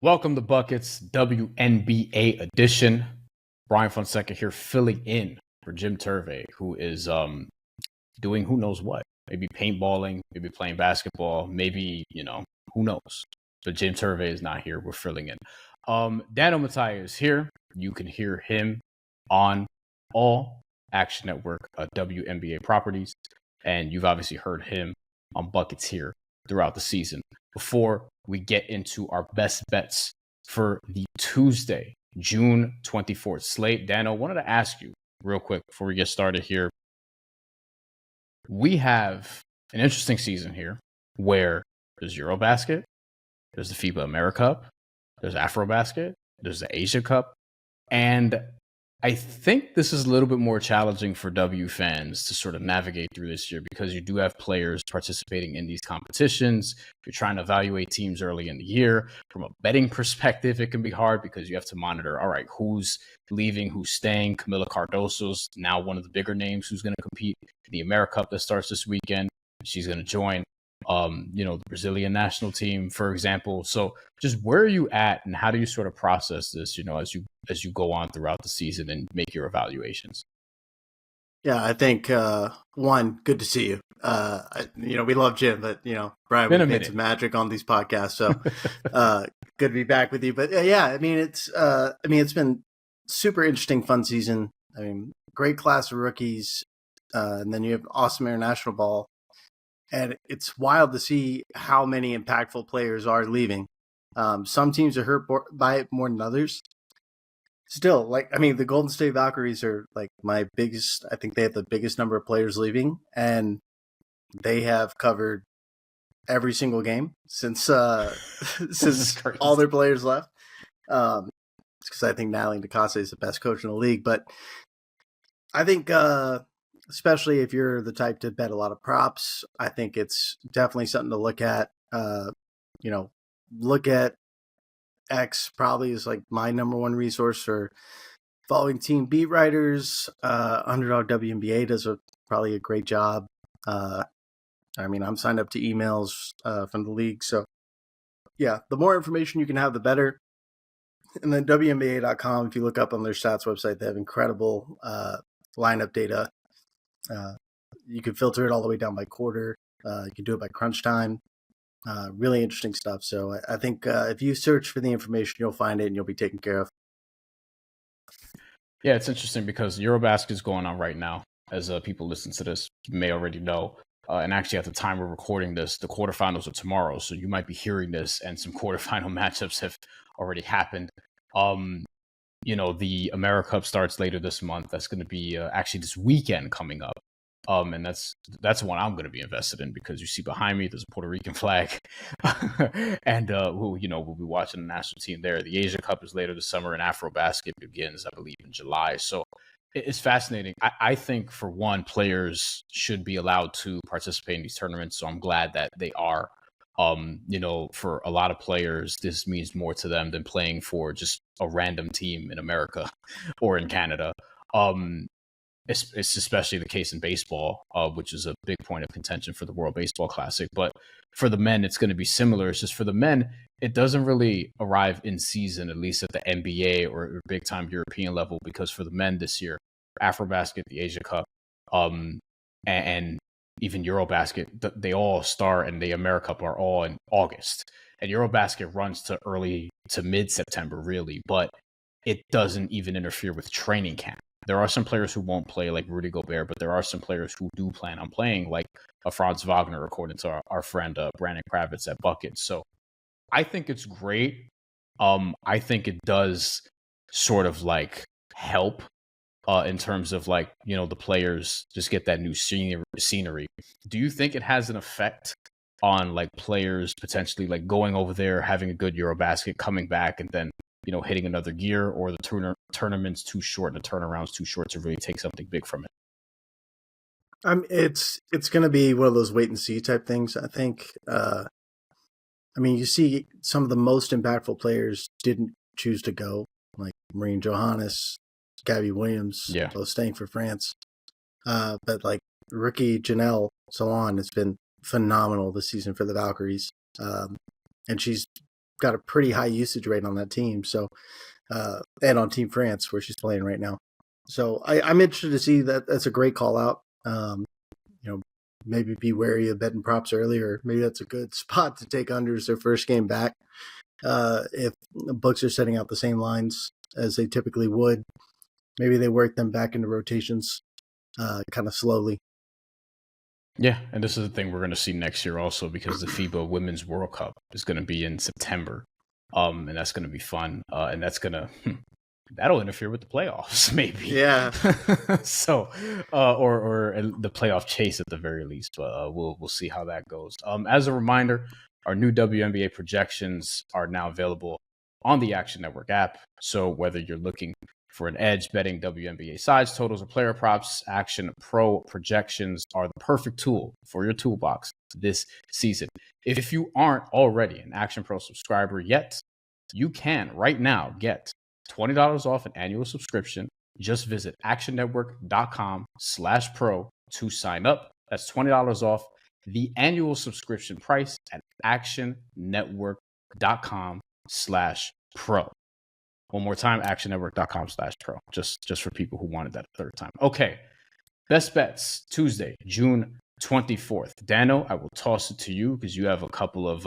Welcome to Buckets WNBA edition. Brian Fonseca here filling in for Jim Turvey, who is doing who knows what. Maybe paintballing, maybe playing basketball, maybe, who knows. But Jim Turvey is not here. We're filling in. Daniel Mattia is here. You can hear him on all Action Network WNBA properties. And you've obviously heard him on Buckets here throughout the season. Before we get into our best bets for the Tuesday, June 24th slate, Dano, I wanted to ask you real quick before we get started here. We have an interesting season here where there's Eurobasket, there's the FIBA AmeriCup, there's Afrobasket, there's the Asia Cup, and I think this is a little bit more challenging for W fans to sort of navigate through this year because you do have players participating in these competitions. You're trying to evaluate teams early in the year. From a betting perspective, it can be hard because you have to monitor, all right, who's leaving, who's staying. Camila Cardoso's now one of the bigger names who's going to compete in the AmeriCup that starts this weekend. She's going to join the Brazilian national team, for example. So just where are you at and how do you sort of process this, as you go on throughout the season and make your evaluations? Yeah, I think, one, good to see you. We love Jim, but, Brian, we've made some magic on these podcasts. So good to be back with you. But it's been super interesting, fun season. I mean, great class of rookies. And then you have awesome international ball. And it's wild to see how many impactful players are leaving. Some teams are hurt by it more than others. Still, the Golden State Valkyries are my biggest. I think they have the biggest number of players leaving, and they have covered every single game since all their players left. Because I think Natalie DeCosta is the best coach in the league. But I think, especially if you're the type to bet a lot of props, I think it's definitely something to look at. Look at X probably is my number one resource for following team beat writers. Underdog WNBA does probably a great job. I'm signed up to emails from the league. So, yeah, the more information you can have, the better. And then WNBA.com, if you look up on their stats website, they have incredible lineup data. You can filter it all the way down by quarter. You can do it by crunch time. Really interesting stuff. So I think if you search for the information, you'll find it and you'll be taken care of. Yeah, it's interesting because Eurobasket is going on right now. As people listen to this may already know. And actually, at the time we're recording this, the quarterfinals are tomorrow. So you might be hearing this and some quarterfinal matchups have already happened. The AmeriCup starts later this month. That's going to be actually this weekend coming up. And that's one I'm going to be invested in because you see behind me, there's a Puerto Rican flag. And we'll be watching the national team there. The Asia Cup is later this summer and Afrobasket begins, I believe, in July. So it's fascinating. I think, for one, players should be allowed to participate in these tournaments. So I'm glad that they are. For a lot of players, this means more to them than playing for just a random team in America or in Canada. It's especially the case in baseball, which is a big point of contention for the World Baseball Classic. But for the men, it's going to be similar. It's just for the men, it doesn't really arrive in season, at least at the NBA or big-time European level, because for the men this year, Afrobasket, the Asia Cup, and even Eurobasket, they all start, and the AmeriCup are all in August. And Eurobasket runs to early to mid-September, really, but it doesn't even interfere with training camp. There are some players who won't play, like Rudy Gobert, but there are some players who do plan on playing, like a Franz Wagner, according to our friend Brandon Kravitz at Buckets. So I think it's great. I think it does sort of help in terms of the players just get that new scenery. Do you think it has an effect on players potentially going over there, having a good Eurobasket, coming back, and then hitting another gear, or the tournament's too short and the turnaround's too short to really take something big from it? It's going to be one of those wait and see type things, I think. You see some of the most impactful players didn't choose to go, like Maureen Johannes, Gabby Williams, both staying for France. But rookie Janelle Salon has been phenomenal this season for the Valkyries. And she's got a pretty high usage rate on that team. So, and on Team France where she's playing right now. So I'm interested to see that. That's a great call out. Maybe be wary of betting props earlier. Maybe that's a good spot to take unders their first game back. If the books are setting out the same lines as they typically would, maybe they work them back into rotations kind of slowly. Yeah, and this is the thing we're going to see next year also, because the FIBA Women's World Cup is going to be in September, and that's going to be fun, and that's going to that'll interfere with the playoffs, maybe. Yeah. So, or the playoff chase at the very least. But we'll see how that goes. As a reminder, our new WNBA projections are now available on the Action Network app. So whether you're looking for an edge betting WNBA sides, totals, or player props, Action Pro projections are the perfect tool for your toolbox this season. If you aren't already an Action Pro subscriber yet, you can right now get $20 off an annual subscription. Just visit actionnetwork.com/pro to sign up. That's $20 off the annual subscription price at actionnetwork.com/pro. One more time, actionnetwork.com/pro, just for people who wanted that a third time. Okay, best bets, Tuesday, June 24th. Dano, I will toss it to you because you have a couple of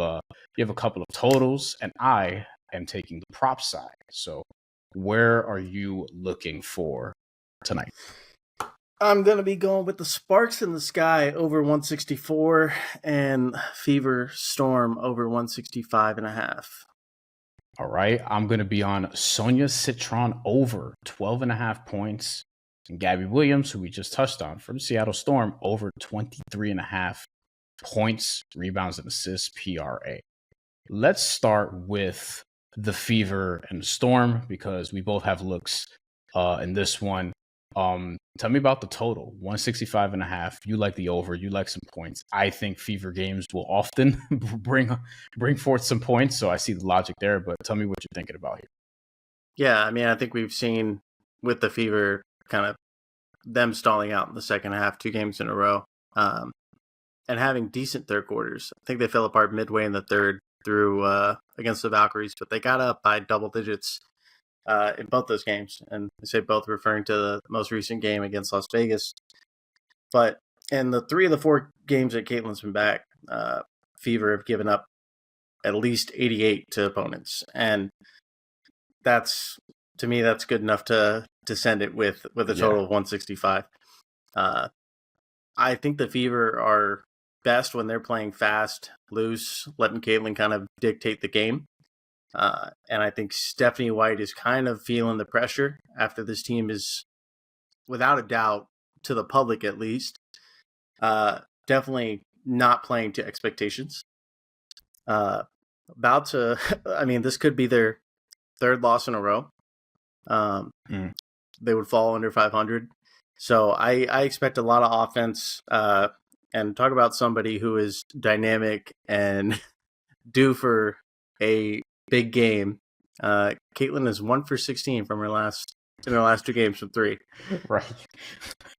totals, and I am taking the prop side. So where are you looking for tonight? I'm going to be going with the Sparks in the Sky over 164 and Fever Storm over 165.5. All right. I'm going to be on Sonia Cintron over 12.5 points, and Gabby Williams, who we just touched on from Seattle Storm, over 23.5 points, rebounds, and assists, PRA. Let's start with the Fever and the Storm because we both have looks in this one. Tell me about the total, 165.5. You like the over, you like some points. I think Fever games will often bring forth some points, so I see the logic there, but tell me what you're thinking about here. Yeah, I mean, I think we've seen with the Fever kind of them stalling out in the second half, 2 games in a row, and having decent third quarters. I think they fell apart midway in the third through against the Valkyries, but they got up by double digits in both those games. And I say both referring to the most recent game against Las Vegas. But in the 3 of the 4 games that Caitlin's been back, Fever have given up at least 88 to opponents. And that's, to me, that's good enough to send it with a total of 165. I think the Fever are best when they're playing fast, loose, letting Caitlin kind of dictate the game. And I think Stephanie White is kind of feeling the pressure after this team is, without a doubt, to the public at least, definitely not playing to expectations. This could be their 3rd loss in a row. They would fall under 500. So I expect a lot of offense. And talk about somebody who is dynamic and due for a big game. Caitlin is 1 for 16 from her last 2 games from 3. Right.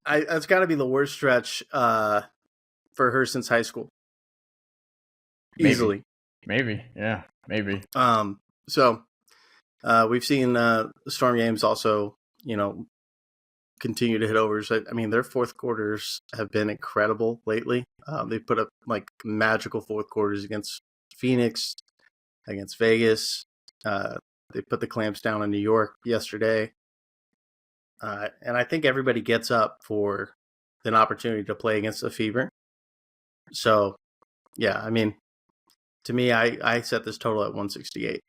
That's got to be the worst stretch for her since high school. Easily. Maybe. Yeah. Maybe. So we've seen Storm games also, continue to hit overs. I mean, their fourth quarters have been incredible lately. They put up like magical fourth quarters against Phoenix, against Vegas. They put the clamps down in New York yesterday. And I think everybody gets up for an opportunity to play against the Fever. So, yeah, I mean, to me, I set this total at 168.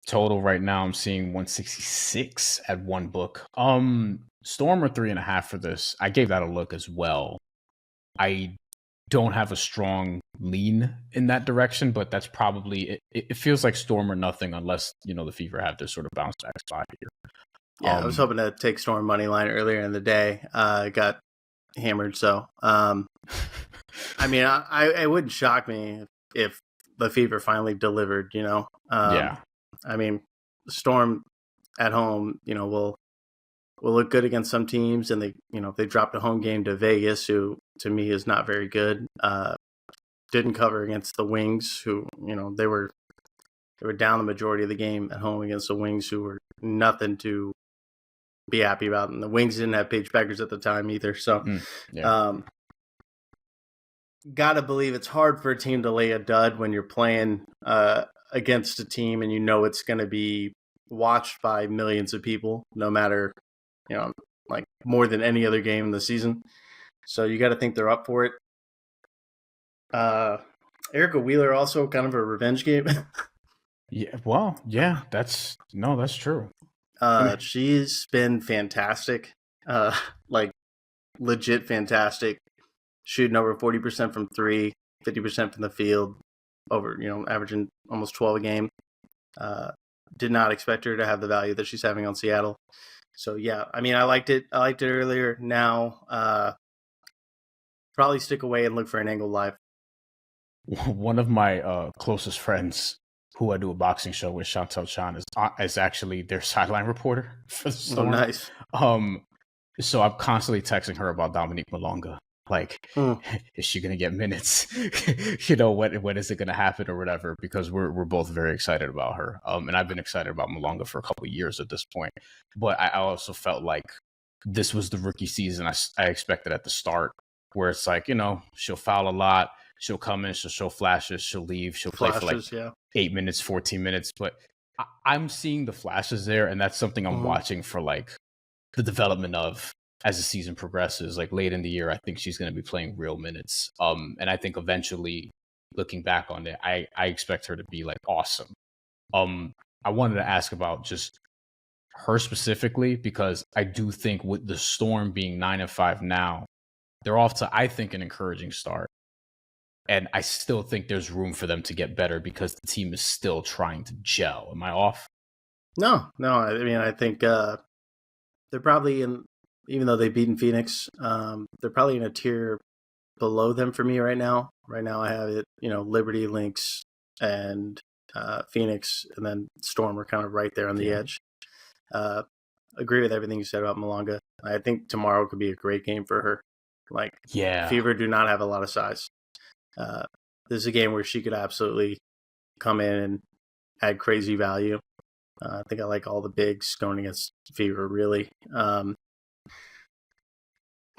Total right now, I'm seeing 166 at one book. Storm or 3.5 for this. I gave that a look as well. I don't have a strong lean in that direction, but that's probably it feels like Storm or nothing unless the Fever have this sort of bounce back spot here. Yeah, I was hoping to take Storm money line earlier in the day. Got hammered, so I mean, I wouldn't shock me if the Fever finally delivered. Yeah. I mean, Storm at home, will look good against some teams, and they dropped a home game to Vegas, who to me is not very good. didn't cover against the Wings, who, they were down the majority of the game at home against the Wings, who were nothing to be happy about. And the Wings didn't have Paige Beckers at the time either. So, gotta believe it's hard for a team to lay a dud when you're playing against a team and it's going to be watched by millions of people, no matter, like more than any other game in the season. So you got to think they're up for it. Erica Wheeler also kind of a revenge game. That's true. She's been fantastic, like legit fantastic, shooting over 40% from three, 50% from the field, over, averaging almost 12 a game. Did not expect her to have the value that she's having on Seattle. So yeah, I mean, I liked it earlier. Now, probably stick away and look for an angle live. One of my closest friends who I do a boxing show with, Chantel Chan, is actually their sideline reporter for the Storm. Oh, nice. So I'm constantly texting her about Dominique Malonga. Like, is she going to get minutes? When is it going to happen or whatever? Because we're both very excited about her. And I've been excited about Malonga for a couple of years at this point. But I also felt like this was the rookie season I expected at the start, where it's like, she'll foul a lot. She'll come in, she'll show flashes, she'll leave, she'll play for like 8 minutes, 14 minutes. But I'm seeing the flashes there, and that's something I'm watching for like the development of as the season progresses. Like late in the year, I think she's going to be playing real minutes. And I think eventually, looking back on it, I expect her to be like awesome. I wanted to ask about just her specifically, because I do think with the Storm being 9-5 now, they're off to, I think, an encouraging start. And I still think there's room for them to get better because the team is still trying to gel. Am I off? No. I mean, I think they're probably in, even though they've beaten Phoenix, they're probably in a tier below them for me right now. Right now I have it, Liberty, Lynx, and Phoenix, and then Storm are kind of right there on the edge. Agree with everything you said about Malonga. I think tomorrow could be a great game for her. Like, Fever do not have a lot of size. This is a game where she could absolutely come in and add crazy value. I think I like all the bigs going against Fever, really.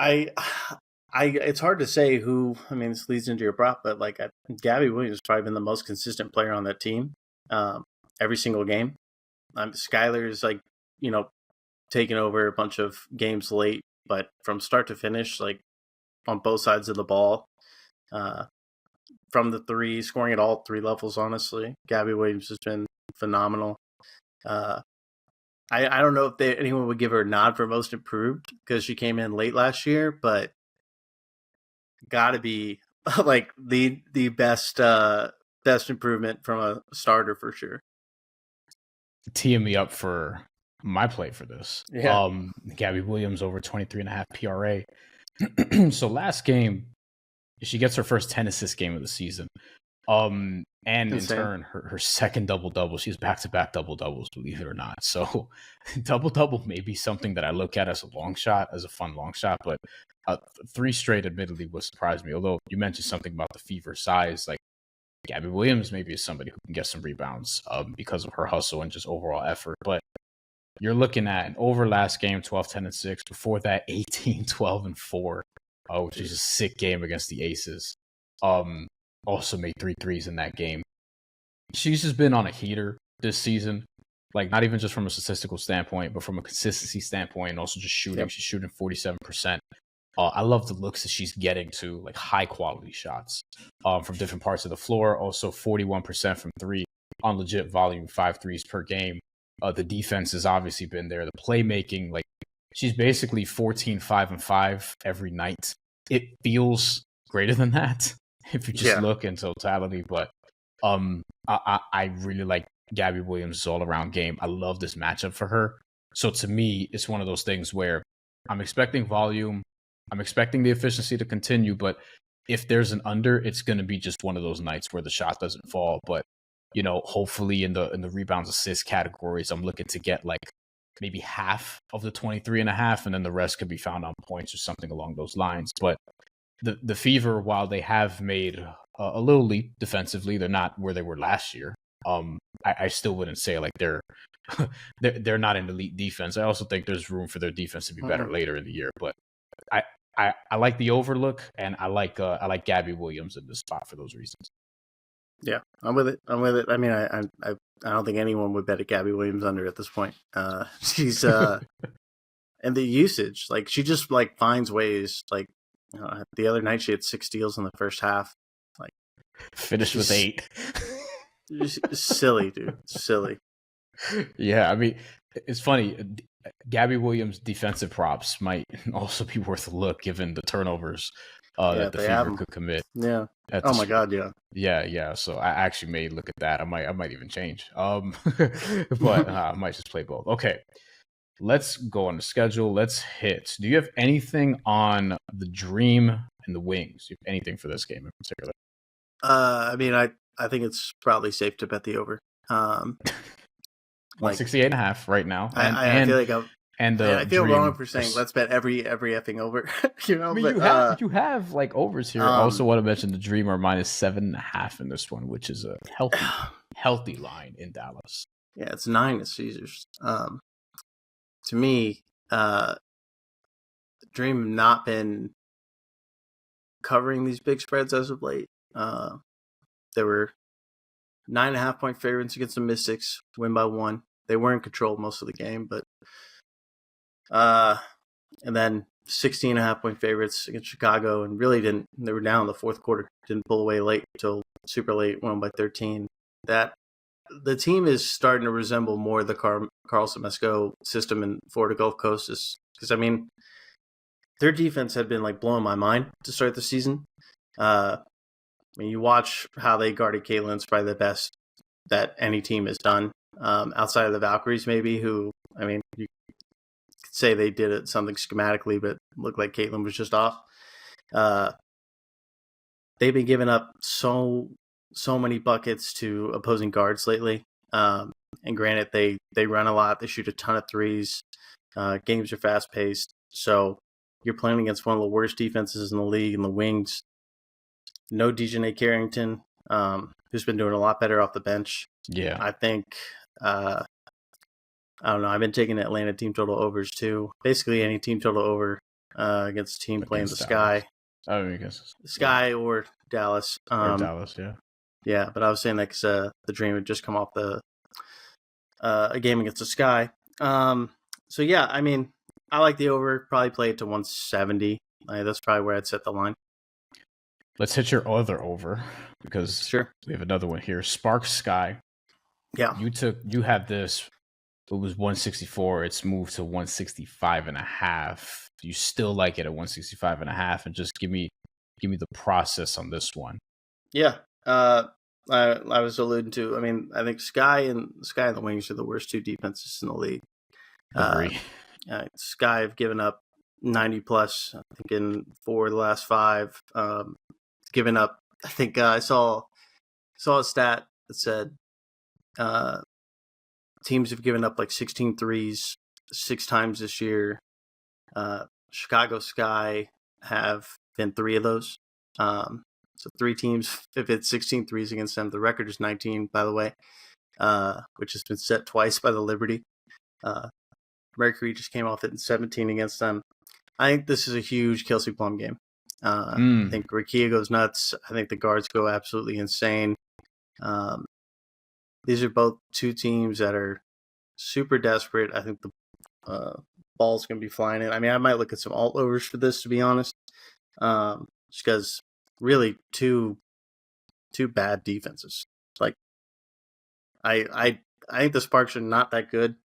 It's hard to say who. I mean, this leads into your prop, but like Gabby Williams has probably been the most consistent player on that team every single game. Skylar is like, taking over a bunch of games late, but from start to finish, like on both sides of the ball, from the three, scoring at all three levels, honestly. Gabby Williams has been phenomenal. I don't know if anyone would give her a nod for most improved because she came in late last year, but gotta be like the best improvement from a starter for sure. Teeing me up for my play for this. Yeah. Gabby Williams over 23.5 PRA. So last game, she gets her first 10 assist game of the season. And insane. In turn, her second double-double, she's back-to-back double-doubles, believe it or not. So double-double may be something that I look at as a long shot, as a fun long shot, but 3 straight admittedly would surprise me. Although you mentioned something about the Fever size, like Gabby Williams maybe is somebody who can get some rebounds because of her hustle and just overall effort. But you're looking at an over last game, 12-10-6. Before that, 18-12-4, which is a sick game against the Aces. Also made 3 threes in that game. She's just been on a heater this season. Like, not even just from a statistical standpoint, but from a consistency standpoint, and also just shooting. Yep. She's shooting 47%. I love the looks that she's getting to, like high-quality shots from different parts of the floor. Also, 41% from 3 on legit volume, 5 threes per game. The defense has obviously been there. The playmaking, like, she's basically 14-5-5 every night. It feels greater than that if you just look in totality. But I really like Gabby Williams' all-around game. I love this matchup for her. So to me, it's one of those things where I'm expecting volume. I'm expecting the efficiency to continue. But if there's an under, it's going to be just one of those nights where the shot doesn't fall. But, you know, hopefully in the rebounds, assist categories, I'm looking to get like maybe half of the 23.5, and then the rest could be found on points or something along those lines. But the Fever, while they have made a little leap defensively. They're not where they were last year. I still wouldn't say like they're they're not an elite defense. I also think there's room for their defense to be better later in the year. But I like the overlook, and I like Gabby Williams in this spot for those reasons. Yeah, I'm with it. I mean, I don't think anyone would bet at Gabby Williams under at this point. She's and the usage, like she just like finds ways. Like the other night, she had 6 steals in the first half. Like finished with 8. Silly, dude. Silly. Yeah, I mean, it's funny. Gabby Williams' defensive props might also be worth a look given the turnovers that the Fever could commit. Yeah. Oh my God, yeah. Yeah. So I actually may look at that. I might even change. But I might just play both. Okay. Let's go on the schedule. Let's hit. Do you have anything on the Dream and the Wings? Do you have anything for this game in particular? I mean, I think it's probably safe to bet the over. 168.5 right now. I feel like I feel wrong for saying let's bet every effing over. I mean, you have like overs here. I also want to mention the Dream are -7.5 in this one, which is a healthy line in Dallas. Yeah, it's 9 at Caesars. To me, Dream have not been covering these big spreads as of late. There were 9.5 point favorites against the Mystics, win by 1. They were in control most of the game, but and then 16.5 point favorites against Chicago, and really didn't. They were down in the fourth quarter, didn't pull away late until super late, won by 13. That the team is starting to resemble more the Carlson Mesco system in Florida Gulf Coast, because I mean, their defense had been like blowing my mind to start the season. I mean, you watch how they guarded Caitlin, it's probably the best that any team has done, outside of the Valkyries, maybe, who, I mean, you could say they did it something schematically, but it looked like Caitlin was just off. They've been giving up so many buckets to opposing guards lately. And granted, they run a lot. They shoot a ton of threes. Games are fast-paced. So you're playing against one of the worst defenses in the league in the Wings. No Dejanay Carrington, who's been doing a lot better off the bench. Yeah. I think, I don't know, I've been taking Atlanta team total overs too. Basically any team total over against a team playing the Sky. I mean, I guess. Sky or Dallas. Or Dallas, yeah. Yeah, but I was saying that because the Dream had just come off a game against the Sky. So yeah, I mean, I like the over. Probably play it to 170. That's probably where I'd set the line. Let's hit your other over because we have another one here. Sparks Sky. Yeah. You had this. It was 164. It's moved to 165.5. You still like it at 165.5, and just give me the process on this one. Yeah. I was alluding to. I mean, I think Sky and the Wings are the worst 2 defenses in the league. Agree. Sky have given up 90 plus. I think in 4 of the last 5. Given up. I think I saw a stat that said teams have given up like 16 threes 6 times this year. Chicago Sky have been 3 of those. So 3 teams have hit 16 threes against them. The record is 19, by the way, which has been set twice by the Liberty. Mercury just came off it in 17 against them. I think this is a huge Kelsey Plum game. I think Rakia goes nuts. I think the guards go absolutely insane. These are both 2 teams that are super desperate. I think the ball's going to be flying in. I mean, I might look at some alt overs for this, to be honest, just because really two bad defenses. Like, I think the Sparks are not that good.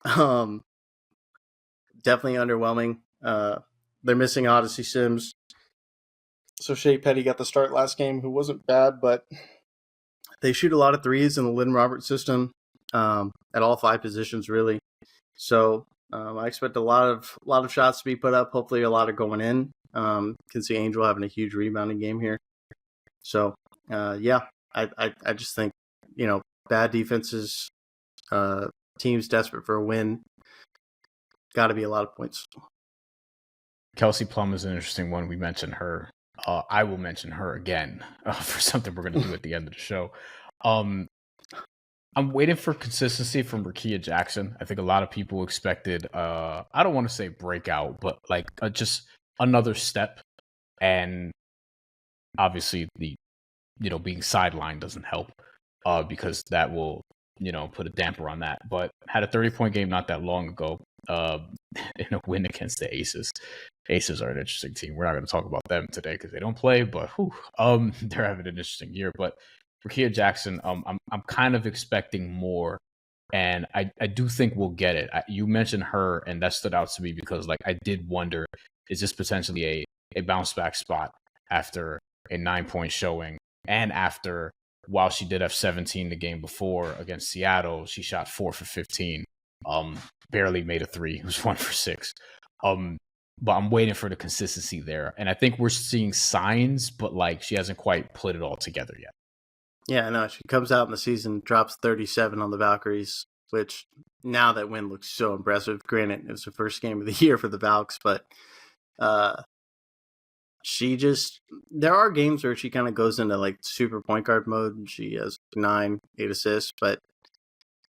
Definitely underwhelming. They're missing Odyssey Sims. So Shea Petty got the start last game, who wasn't bad, but they shoot a lot of threes in the Lynn Roberts system at all 5 positions, really. So I expect a lot of shots to be put up. Hopefully, a lot of going in. Can see Angel having a huge rebounding game here. So yeah, I just think, you know, bad defenses, teams desperate for a win. Got to be a lot of points. Kelsey Plum is an interesting one. We mentioned her I will mention her again for something we're going to do at the end of the show. Um, I'm waiting for consistency from Rakia Jackson. I think a lot of people expected, I don't want to say breakout, but like just another step. And obviously the, being sidelined doesn't help because that will, put a damper on that. But had a 30-point game not that long ago uh, in a win against the Aces. Aces are an interesting team. We're not going to talk about them today because they don't play, but they're having an interesting year. But Rakia Jackson, I'm kind of expecting more, and I do think we'll get it. You mentioned her, and that stood out to me because like I did wonder, is this potentially a bounce back spot after a 9-point showing, and after while she did have 17 the game before against Seattle, she shot 4 for 15, barely made a three. It was 1 for 6. But I'm waiting for the consistency there. And I think we're seeing signs, but like she hasn't quite put it all together yet. Yeah, no, she comes out in the season, drops 37 on the Valkyries, which now that win looks so impressive. Granted, it was the first game of the year for the Valks, but there are games where she kind of goes into like super point guard mode and she has 8 assists. But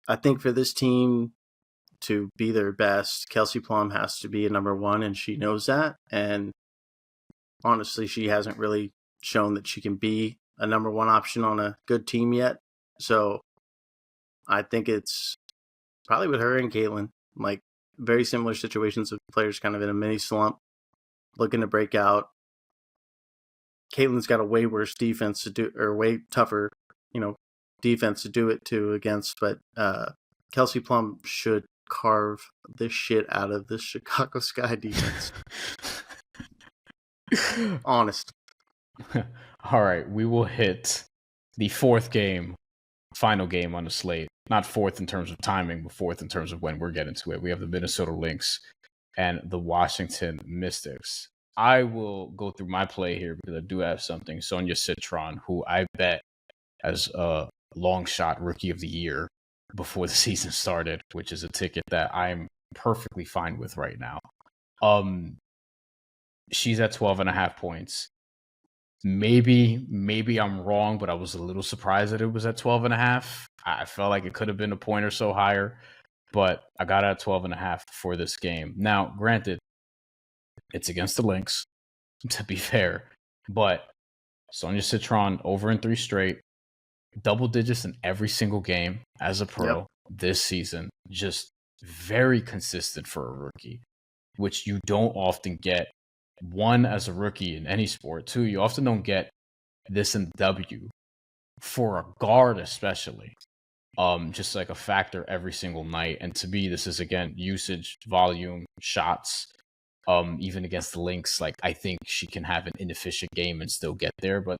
I think for this team to be their best, Kelsey Plum has to be a number one, and she knows that. And honestly, she hasn't really shown that she can be a number one option on a good team yet. So I think it's probably with her and Caitlin, like very similar situations of players kind of in a mini slump, looking to break out. Caitlin's got a way worse defense to do, or way tougher, defense to do it to against. But Kelsey Plum should carve the shit out of this Chicago Sky defense. Honest. All right, we will hit the final game on the slate. Not fourth in terms of timing, but fourth in terms of when we're getting to it. We have the Minnesota Lynx and the Washington Mystics. I will go through my play here because I do have something. Sonia Cintron, who I bet as a long shot rookie of the year before the season started, which is a ticket that I'm perfectly fine with right now. She's at 12.5 points. Maybe I'm wrong, but I was a little surprised that it was at 12.5. I felt like it could have been a point or so higher, but I got it at 12.5 for this game. Now, granted, it's against the Lynx, to be fair, but Sonia Cintron over in 3 straight, double digits in every single game as a pro this season. Just very consistent for a rookie, which you don't often get. One, as a rookie in any sport. Two, you often don't get this in W for a guard, especially. Just like a factor every single night. And to me, this is again usage, volume, shots. Even against the Lynx, like I think she can have an inefficient game and still get there, but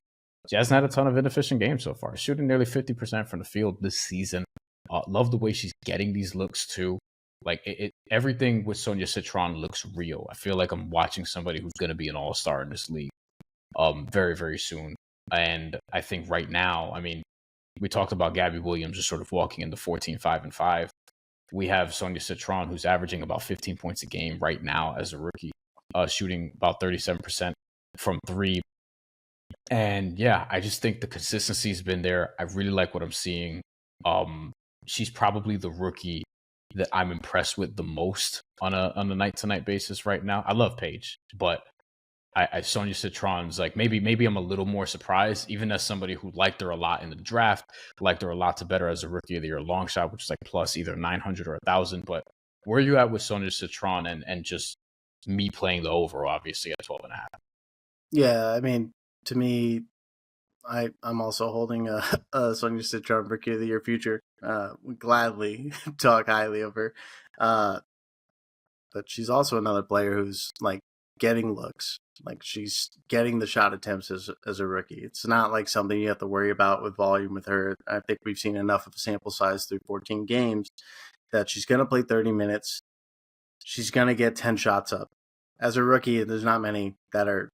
she hasn't had a ton of inefficient games so far. Shooting nearly 50% from the field this season. Love the way she's getting these looks too. Like everything with Sonia Cintron looks real. I feel like I'm watching somebody who's going to be an all-star in this league very, very soon. And I think right now, I mean, we talked about Gabby Williams just sort of walking into 14, 5, and 5. We have Sonia Cintron, who's averaging about 15 points a game right now as a rookie, shooting about 37% from 3. And yeah, I just think the consistency's been there. I really like what I'm seeing. She's probably the rookie that I'm impressed with the most on a night to night basis right now. I love Paige, but I Sonia Cintron's like maybe I'm a little more surprised, even as somebody who liked her a lot in the draft, liked her a lot to better as a rookie of the year long shot, which is like plus either 900 or 1,000. But where are you at with Sonia Cintron and just me playing the over, obviously at 12.5? Yeah, I mean, to me, I'm also holding a Sonia Cintron rookie of the year future. Would gladly talk highly of her. But she's also another player who's like getting looks. Like she's getting the shot attempts as a rookie. It's not like something you have to worry about with volume with her. I think we've seen enough of a sample size through 14 games that she's going to play 30 minutes. She's going to get 10 shots up. As a rookie, there's not many that are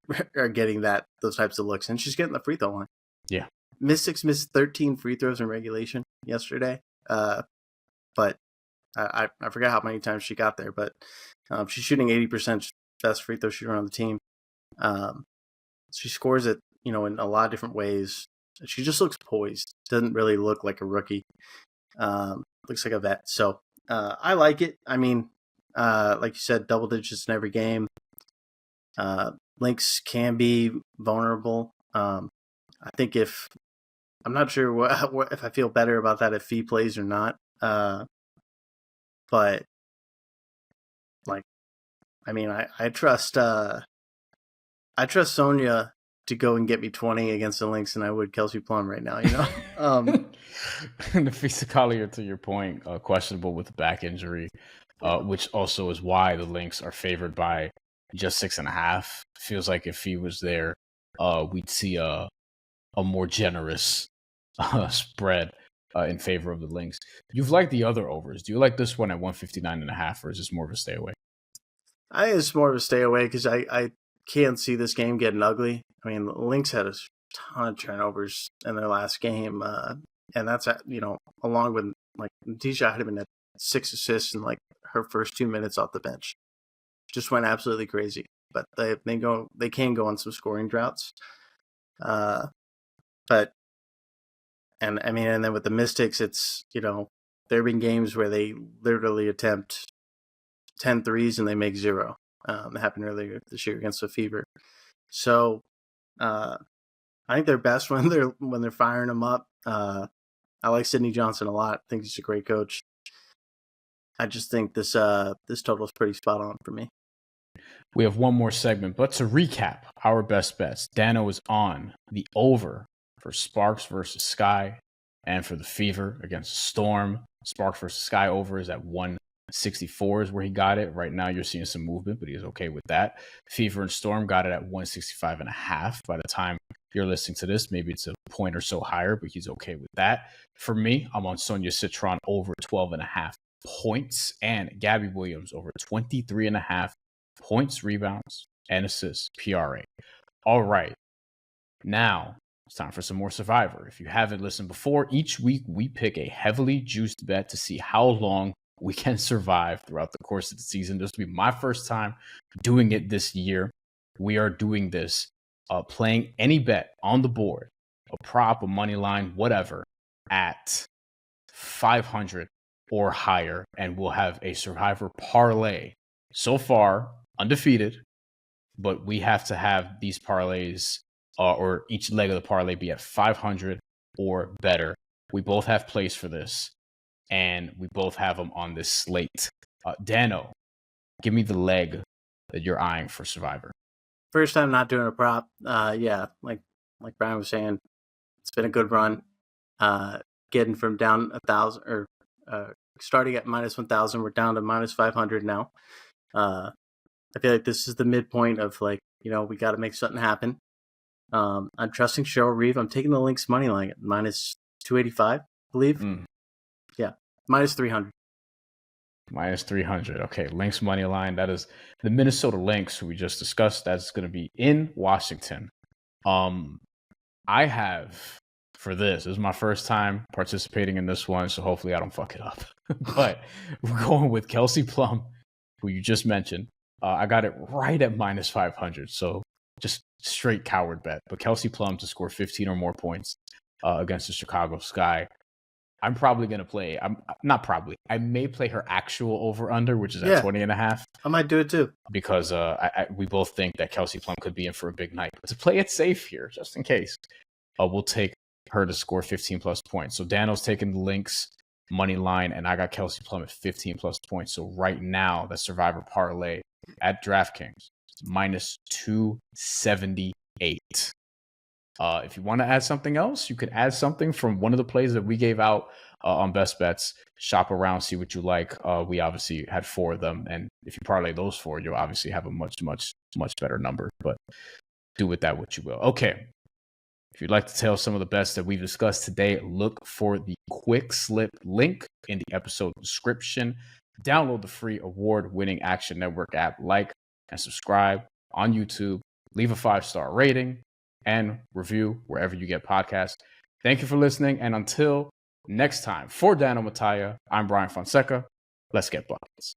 getting those types of looks, and she's getting the free throw line. Yeah. Mystics missed 13 free throws in regulation yesterday, but I forgot how many times she got there, but she's shooting 80%, best free throw shooter on the team. She scores it, in a lot of different ways. She just looks poised. Doesn't really look like a rookie. Looks like a vet. So I like it. I mean, like you said, double digits in every game. Lynx can be vulnerable. I think I'm not sure what if I feel better about that if Fee plays or not. But like, I mean, I trust Sonia to go and get me 20 against the Lynx than I would Kelsey Plum right now. Nafisa Collier, to your point, questionable with a back injury, which also is why the Lynx are favored by just 6.5. Feels like if he was there, we'd see a more generous spread in favor of the Lynx. You've liked the other overs. Do you like this one at 159.5, or is this more of a stay away? I think it's more of a stay away because I can't see this game getting ugly. I mean, the Lynx had a ton of turnovers in their last game, and that's along with like Tisha Hidman had 6 assists in like her first 2 minutes off the bench, just went absolutely crazy. But they can go on some scoring droughts, but and then with the Mystics, it's there have been games where they literally attempt 10 threes and they make 0. It happened earlier this year against the Fever. So I think they're best when they're firing them up. I like Sidney Johnson a lot. I think he's a great coach. I just think this total is pretty spot on for me. We have one more segment, but to recap our best bets, Dano is on the over for Sparks versus Sky and for the Fever against Storm. Sparks versus Sky over is at 164 is where he got it. Right now you're seeing some movement, but he's okay with that. Fever and Storm got it at 165.5. By the time you're listening to this, maybe it's a point or so higher, but he's okay with that. For me, I'm on Sonia Cintron over 12.5 points and Gabby Williams over 23.5 points, rebounds, and assists, PRA. All right. Now it's time for some more Survivor. If you haven't listened before, each week we pick a heavily juiced bet to see how long we can survive throughout the course of the season. This will be my first time doing it this year. We are doing this, playing any bet on the board, a prop, a money line, whatever, at 500 or higher, and we'll have a Survivor parlay. So far, undefeated, but we have to have these parlays or each leg of the parlay be at 500 or better. We both have plays for this, and we both have them on this slate. Dano, give me the leg that you're eyeing for Survivor. First time not doing a prop. Yeah, like Brian was saying, it's been a good run. Getting from down 1,000 or starting at minus 1,000, we're down to minus 500 now. I feel like this is the midpoint of we got to make something happen. I'm trusting Cheryl Reeve. I'm taking the Lynx money line at minus 285, I believe. Yeah, minus 300. Minus 300. Okay, Lynx money line. That is the Minnesota Lynx, who we just discussed. That's going to be in Washington. I have, for this is my first time participating in this one, so hopefully I don't fuck it up. But we're going with Kelsey Plum, who you just mentioned. I got it right at minus 500, so just straight coward bet. But Kelsey Plum to score 15 or more points against the Chicago Sky. I'm probably going to play. I may play her actual over-under, which is at 20.5. I might do it too. Because we both think that Kelsey Plum could be in for a big night. But to play it safe here, just in case, we'll take her to score 15 plus points. So Dano's taking the Lynx money line, and I got Kelsey Plum at 15 plus points. So right now, the Survivor parlay at DraftKings is minus 278. If you want to add something else, you could add something from one of the plays that we gave out on Best Bets. Shop around, see what you like. We obviously had 4 of them, and if you parlay those 4, you'll obviously have a much, much, much better number. But do with that what you will. Okay. If you'd like to tell some of the bets that we've discussed today, look for the Quick Slip link in the episode description. Download the free award-winning Action Network app, like and subscribe on YouTube. Leave a 5-star rating and review wherever you get podcasts. Thank you for listening, and until next time, for Dano Mataya, I'm Brian Fonseca. Let's get buckets.